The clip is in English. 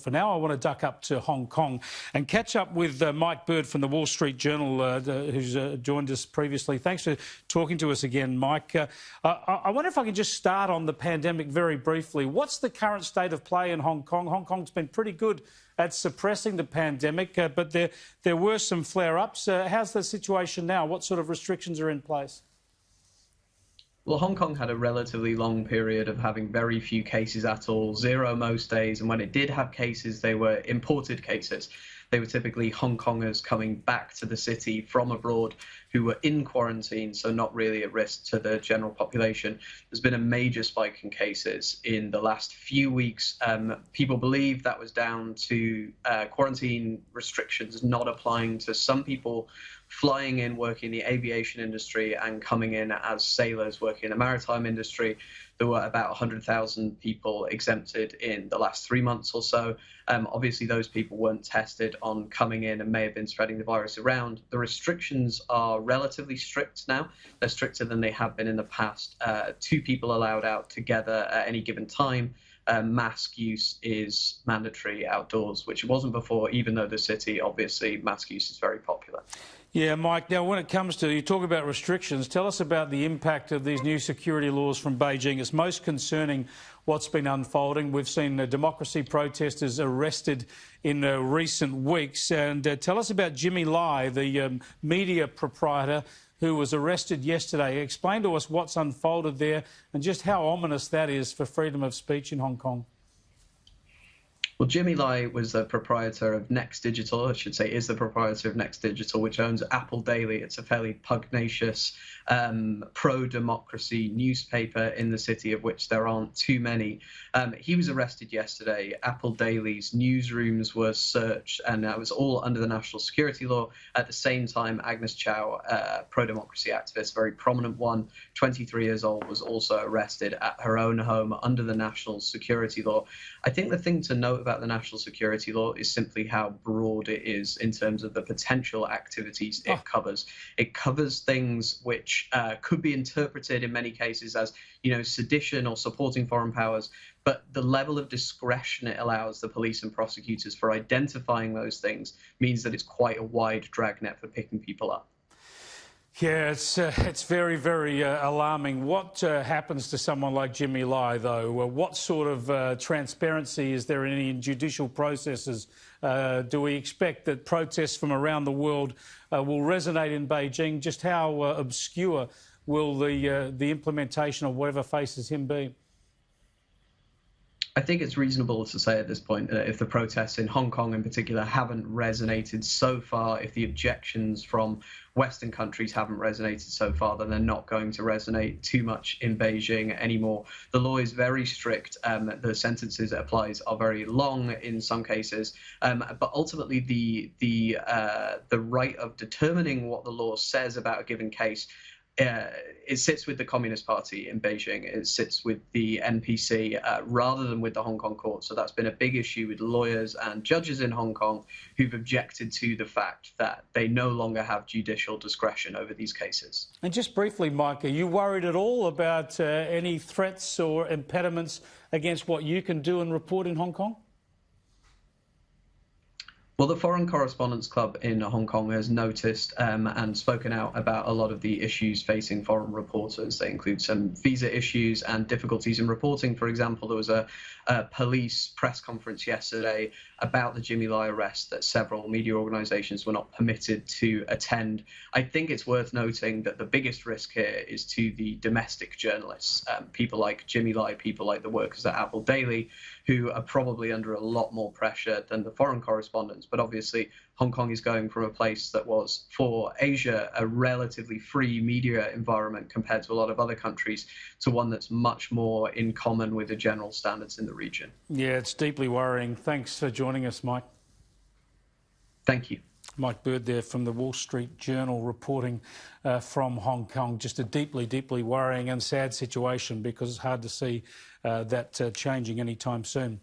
For now, I want to duck up to Hong Kong and catch up with Mike Bird from the Wall Street Journal, who's joined us previously. Thanks for talking to us again, Mike. I wonder if I could just start on the pandemic very briefly. What's the current state of play in Hong Kong? Hong Kong's been pretty good at suppressing the pandemic, but there were some flare-ups. How's the situation now? What sort of restrictions are in place? Well, Hong Kong had a relatively long period of having very few cases at all, zero most days, and when it did have cases, they were imported cases. They were typically Hong Kongers coming back to the city from abroad who were in quarantine, so not really at risk to the general population. There's been a major spike in cases in the last few weeks. People believe that was down to quarantine restrictions not applying to some people flying in, working in the aviation industry and coming in as sailors working in the maritime industry. There were about 100,000 people exempted in the last 3 months or so. Obviously, those people weren't tested on coming in and may have been spreading the virus around. The restrictions are relatively strict now. They're stricter than they have been in the past. 2 people allowed out together at any given time. Mask use is mandatory outdoors, which it wasn't before, even though the city, obviously, mask use is very popular. Yeah, Mike, now when it comes to, you talk about restrictions, tell us about the impact of these new security laws from Beijing. It's most concerning what's been unfolding. We've seen democracy protesters arrested in recent weeks. And tell us about Jimmy Lai, the media proprietor who was arrested yesterday. Explain to us what's unfolded there and just how ominous that is for freedom of speech in Hong Kong. Well, Jimmy Lai was the proprietor of Next Digital, I should say is the proprietor of Next Digital, which owns Apple Daily. It's a fairly pugnacious, pro-democracy newspaper in the city, of which there aren't too many. He was arrested yesterday. Apple Daily's newsrooms were searched, and that was all under the national security law. At the same time, Agnes Chow, pro-democracy activist, very prominent one, 23 years old, was also arrested at her own home under the national security law. I think the thing to note about the national security law is simply how broad it is in terms of the potential activities it covers. It covers things which could be interpreted in many cases as, sedition or supporting foreign powers, but the level of discretion it allows the police and prosecutors for identifying those things means that it's quite a wide dragnet for picking people up. Yeah, it's very, very alarming. What happens to someone like Jimmy Lai, though? What sort of transparency is there in any judicial processes? Do we expect that protests from around the world will resonate in Beijing? Just how obscure will the implementation of whatever faces him be? I think it's reasonable to say at this point that if the protests in Hong Kong in particular haven't resonated so far, if the objections from Western countries haven't resonated so far, then they're not going to resonate too much in Beijing anymore. The law is very strict. The sentences it applies are very long in some cases, but ultimately the right of determining what the law says about a given case it sits with the Communist Party in Beijing. It sits with the NPC rather than with the Hong Kong court. So that's been a big issue with lawyers and judges in Hong Kong who've objected to the fact that they no longer have judicial discretion over these cases. And just briefly, Mike, are you worried at all about any threats or impediments against what you can do and report in Hong Kong? Well, the Foreign Correspondents Club in Hong Kong has noticed and spoken out about a lot of the issues facing foreign reporters. They include some visa issues and difficulties in reporting. For example, there was a police press conference yesterday about the Jimmy Lai arrest that several media organizations were not permitted to attend. I think it's worth noting that the biggest risk here is to the domestic journalists, people like Jimmy Lai, people like the workers at Apple Daily, who are probably under a lot more pressure than the foreign correspondents. But obviously, Hong Kong is going from a place that was, for Asia, a relatively free media environment compared to a lot of other countries, to one that's much more in common with the general standards in the region. Yeah, it's deeply worrying. Thanks for joining us, Mike. Thank you. Mike Bird there from the Wall Street Journal reporting from Hong Kong. Just a deeply, deeply worrying and sad situation because it's hard to see that changing anytime soon.